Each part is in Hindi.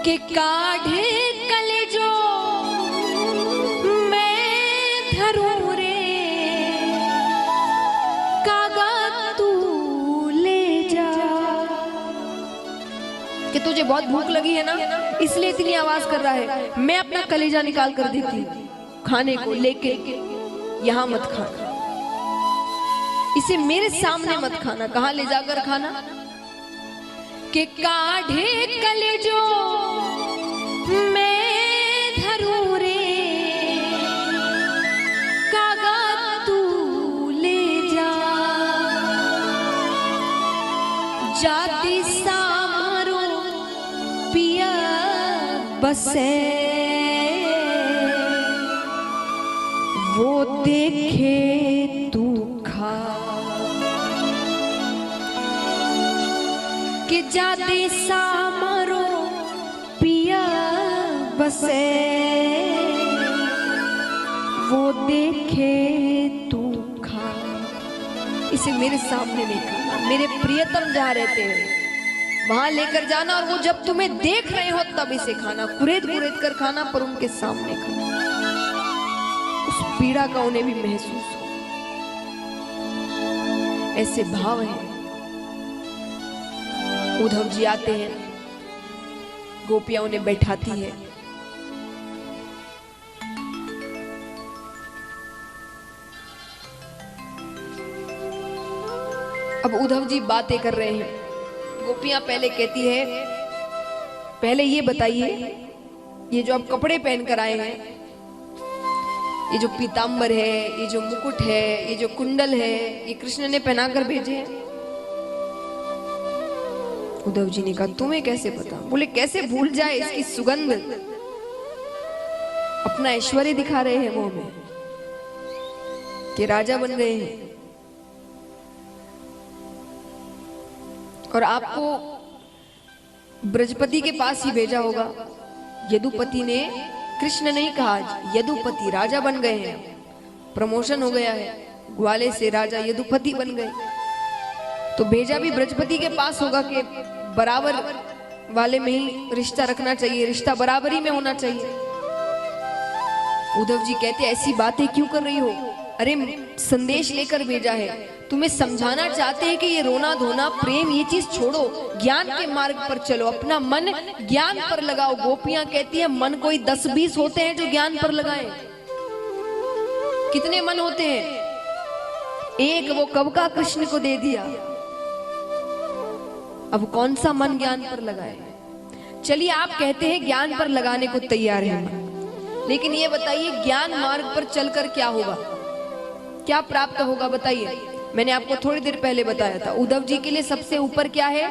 कि काढ़े कलेजो मैं धरूं रे, कागा तू ले जा। कि तुझे बहुत भूख लगी है ना, इसलिए इतनी आवाज कर रहा है। मैं अपना कलेजा निकाल कर देती खाने को, लेकिन यहां मत खाना, इसे मेरे सामने मत खाना। कहां ले जाकर खाना? कि काढ़े कलेजो मैं धरूं रे, कागा तू ले जा। जाति सामरो पिया बसे, वो देखे तू खा। कि जाते सामरो पिया बसे, वो देखे तू खा। इसे मेरे सामने नहीं खाना, मेरे प्रियतम जहाँ रहते हैं वहां लेकर जाना, और वो जब तुम्हें देख रहे हो तब इसे खाना। कुरेद कुरेद कर खाना, पर उनके सामने खाना। उस पीड़ा का उन्हें भी महसूस हो। ऐसे भाव है। उद्धव जी आते हैं, गोपियां उन्हें बैठाती है। अब उद्धव जी बातें कर रहे हैं। गोपियां पहले कहती है, पहले ये बताइए, ये जो आप कपड़े पहन कर आए हैं, ये जो पीतांबर है, ये जो मुकुट है, ये जो कुंडल है, ये कृष्ण ने पहनाकर भेजे हैं। उद्धव जी ने कहा, तुम्हें कैसे पता? बोले, कैसे भूल जाए इसकी सुगंध। अपना ऐश्वर्य दिखा रहे हैं मुंह में कि राजा बन गए हैं। और आपको ब्रजपति के पास ही भेजा होगा। यदुपति ने, कृष्ण नहीं कहा, यदुपति राजा बन गए हैं, प्रमोशन हो गया है, ग्वाले से राजा यदुपति बन गए। तो भेजा भी ब्रजपति के पास होगा कि बराबर वाले में ही रिश्ता रखना चाहिए, रिश्ता बराबरी में होना चाहिए। उद्धव जी कहते, ऐसी बातें क्यों कर रही हो? अरे संदेश लेकर भेजा है, तुम्हें समझाना चाहते हैं कि ये रोना धोना प्रेम ये चीज छोड़ो, ज्ञान के मार्ग पर चलो, अपना मन ज्ञान पर लगाओ। गोपियां कहती है, मन कोई 10-20 होते हैं जो ज्ञान पर लगाएं। कितने मन होते हैं? एक, वो कब का कृष्ण को दे दिया, अब कौन सा मन ज्ञान पर लगाए? चलिए, आप कहते हैं ज्ञान पर लगाने को तैयार है, लेकिन ये बताइए, ज्ञान मार्ग पर चलकर क्या होगा, क्या प्राप्त होगा? बताइए। मैंने आपको थोड़ी देर पहले बताया था, उद्धव जी के लिए सबसे ऊपर क्या है?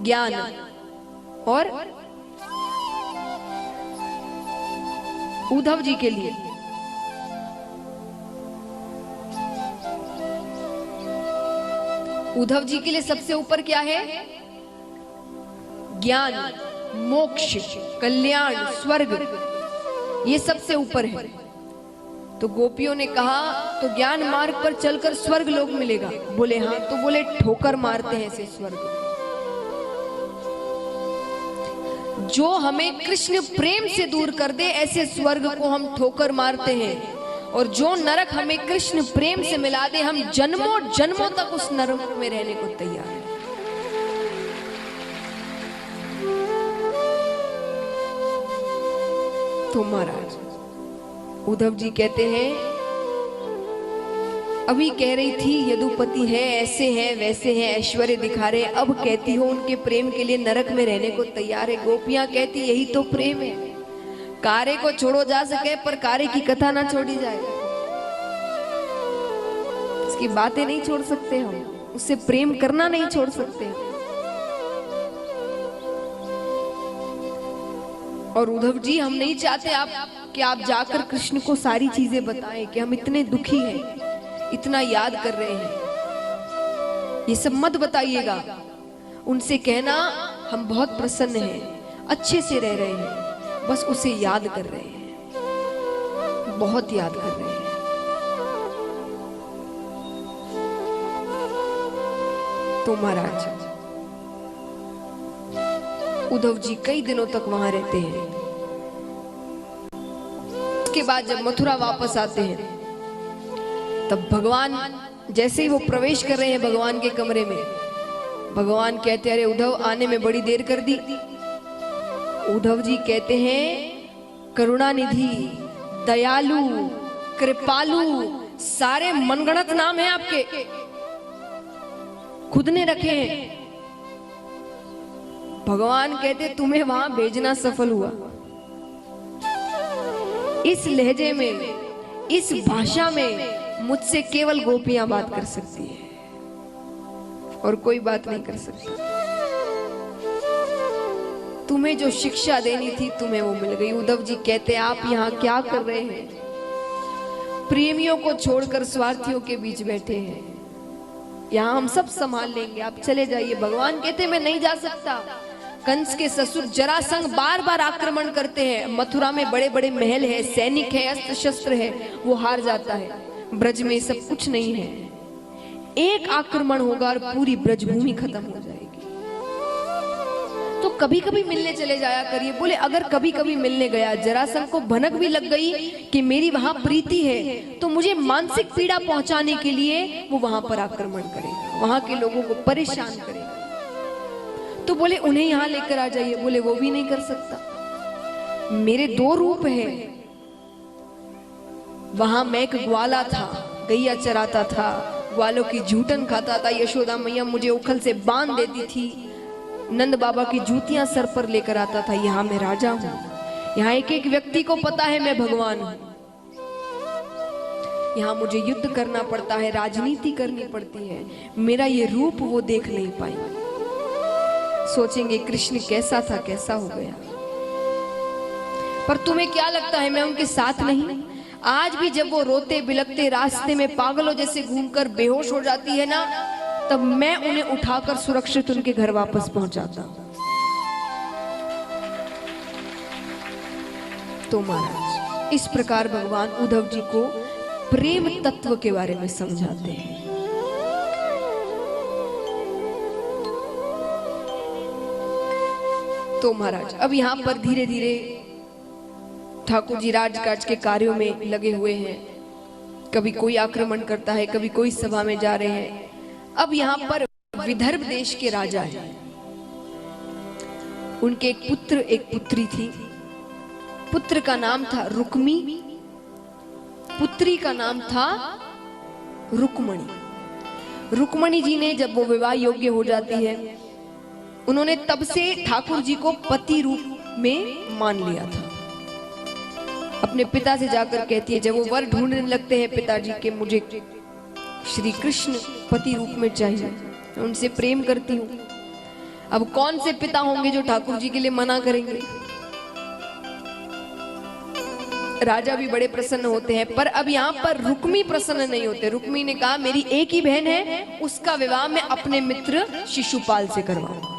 ज्ञान। और उद्धव जी के लिए उद्धव जी के लिए सबसे ऊपर क्या है? ज्ञान, मोक्ष, कल्याण, स्वर्ग, ये सबसे ऊपर है। तो गोपियों ने कहा, तो ज्ञान मार्ग पर चलकर स्वर्ग लोक मिलेगा? बोले हाँ। तो बोले, ठोकर मारते हैं ऐसे स्वर्ग। जो हमें कृष्ण प्रेम से दूर कर दे, ऐसे स्वर्ग को हम ठोकर मारते हैं। और जो नरक हमें कृष्ण प्रेम से मिला दे, हम जन्मों जन्मों तक उस नरक में रहने को तैयार हैं। तो महाराज उद्धव जी कहते हैं, अभी कह रही थी यदुपति है, ऐसे हैं वैसे हैं, ऐश्वर्य दिखा रहे, अब कहती हो उनके प्रेम के लिए नरक में रहने को तैयार है। गोपियां कहती, यही तो प्रेम है। कार्य को छोड़ो जा सके, पर कार्य की कथा ना छोड़ी जाए। इसकी बातें नहीं छोड़ सकते हम, उससे प्रेम करना नहीं छोड़ सकते। और उद्धव जी, हम नहीं चाहते कि आप जाकर कृष्ण को सारी चीजें बताएं कि हम इतने दुखी हैं, इतना याद कर रहे हैं। ये सब मत बताइएगा। उनसे कहना, हम बहुत प्रसन्न हैं, अच्छे से रह रहे हैं, बस उसे याद कर रहे हैं, बहुत याद कर रहे हैं। तो महाराज उद्धव जी कई दिनों तक वहां रहते हैं। उसके बाद जब मथुरा वापस आते हैं तब भगवान जैसे ही वो प्रवेश कर रहे हैं भगवान के कमरे में, भगवान कहते हैं अरे उद्धव आने में बड़ी देर कर दी। उद्धव जी कहते हैं करुणानिधि, दयालु, कृपालु, सारे मनगढ़ंत नाम हैं आपके, खुद ने रखे हैं। भगवान कहते तुम्हें वहां भेजना सफल हुआ। इस लहजे में, इस भाषा में मुझसे केवल गोपियां बात कर सकती है और कोई बात नहीं कर सकता। तुम्हें जो शिक्षा देनी थी तुम्हें वो मिल गई। उद्धव जी कहते आप यहाँ क्या कर रहे हैं? प्रेमियों को छोड़कर स्वार्थियों के बीच बैठे हैं। यहाँ हम सब संभाल लेंगे, आप चले जाइए। भगवान कहते मैं नहीं जा सकता। कंस के ससुर जरासंध बार बार आक्रमण करते हैं। मथुरा में बड़े बड़े महल है, सैनिक है, अस्त्र शस्त्र है, वो हार जाता है। ब्रज में सब कुछ नहीं है। एक आक्रमण होगा और पूरी ब्रजभूमि खत्म हो जाएगी। तो कभी कभी मिलने चले जाया करिए। बोले अगर कभी कभी मिलने गया, जरासंध को भनक भी लग गई कि मेरी वहां प्रीति है, तो मुझे मानसिक पीड़ा पहुंचाने के लिए वो वहां पर आक्रमण करेगा, वहां के लोगों को परेशान करेगा। तो बोले उन्हें यहां लेकर आ जाइए। बोले वो भी नहीं कर सकता। मेरे दो रूप हैं। वहां मैं एक ग्वाला था, गैया चराता था, ग्वालों की झूठन खाता था। यशोदा मैया मुझे उखल से बांध देती थी। नंद बाबा की जूतियां सर पर लेकर आता था। यहाँ मैं राजा हूं। यहाँ एक एक व्यक्ति को पता है मैं भगवान हूं। यहाँ मुझे युद्ध करना पड़ता है, राजनीति करनी पड़ती है। मेरा ये रूप वो देख नहीं पाएंगे, सोचेंगे कृष्ण कैसा था, कैसा हो गया। पर तुम्हें क्या लगता है मैं उनके साथ नहीं? आज भी जब वो रोते बिलखते रास्ते में पागलों जैसे घूमकर बेहोश हो जाती है ना, तब मैं उन्हें उठाकर सुरक्षित उनके घर वापस पहुंचाता हूं। तो महाराज इस प्रकार भगवान उद्धव जी को प्रेम तत्व के बारे में समझाते हैं। तो महाराज अब यहाँ पर धीरे धीरे ठाकुर जी राजकाज के कार्यों में लगे हुए हैं। कभी कोई आक्रमण करता है, कभी कोई सभा में जा रहे हैं। अब यहाँ पर विदर्भ देश के राजा हैं। उनके एक पुत्र एक पुत्री थी। पुत्र का नाम था रुक्मी, पुत्री का नाम था रुक्मणी। रुक्मणी जी ने जब वो विवाह योग्य हो जाती है, उन्होंने तब से ठाकुर जी को पति रूप में मान लिया था। अपने पिता से जाकर कहती है, जब वो वर ढूंढने लगते हैं पिताजी के, मुझे श्री कृष्ण पति रूप में चाहिए, मैं उनसे प्रेम करती हूँ। अब कौन से पिता होंगे जो ठाकुर जी के लिए मना करेंगे? राजा भी बड़े प्रसन्न होते हैं। पर अब यहाँ पर रुक्मी प्रसन्न नहीं होते। रुक्मी ने कहा मेरी एक ही बहन है, उसका विवाह मैं अपने मित्र शिशुपाल से करवाऊंगा।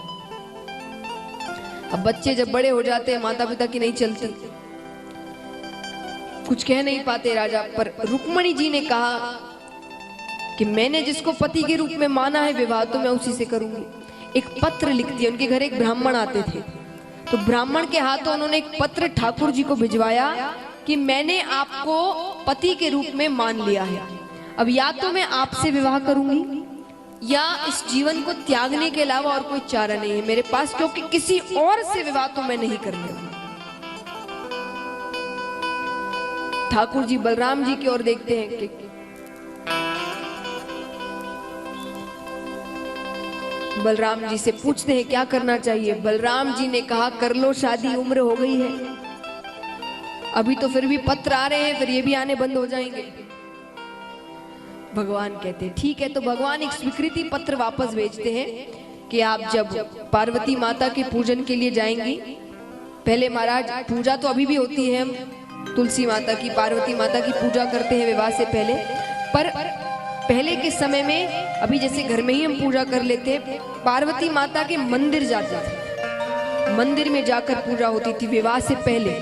अब बच्चे जब बड़े हो जाते हैं, माता पिता की नहीं चलती, कुछ कह नहीं पाते राजा। पर रुक्मणी जी ने कहा कि मैंने जिसको पति के रूप में माना है विवाह, तो मैं उसी से करूंगी। एक पत्र लिखती है। उनके घर एक ब्राह्मण आते थे, तो ब्राह्मण के हाथों उन्होंने एक पत्र ठाकुर जी को भिजवाया कि मैंने आपको पति के रूप में मान लिया है। अब या तो मैं आपसे विवाह करूंगी या इस जीवन को त्यागने के अलावा और कोई चारा नहीं है मेरे पास, क्योंकि किसी और से विवाह तो मैं नहीं करने वाली। ठाकुर जी बलराम जी की ओर देखते हैं कि बलराम जी से पूछते हैं क्या करना चाहिए। बलराम जी ने कहा कर लो शादी, उम्र हो गई है। अभी तो फिर भी पत्र आ रहे हैं, फिर ये भी आने बंद हो जाएंगे। भगवान कहते हैं ठीक है। तो भगवान एक स्वीकृति पत्र वापस भेजते हैं कि आप जब पार्वती माता के पूजन के लिए जाएंगी, पहले महाराज पूजा तो अभी भी होती है, हम तुलसी माता की, पार्वती माता की पूजा करते हैं विवाह से पहले। पर पहले के समय में अभी जैसे घर में ही हम पूजा कर लेते, पार्वती माता के मंदिर जाते थे, मंदिर में जाकर पूजा होती थी। विवाह से पहले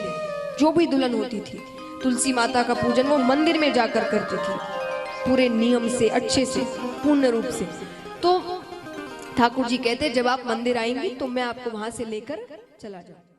जो भी दुल्हन होती थी, तुलसी माता का पूजन वो मंदिर में जाकर करती थी, पूरे नियम से, अच्छे से, पूर्ण रूप से। तो ठाकुर जी कहते जब आप मंदिर आएंगी तो मैं आपको वहां से लेकर चला जाऊं।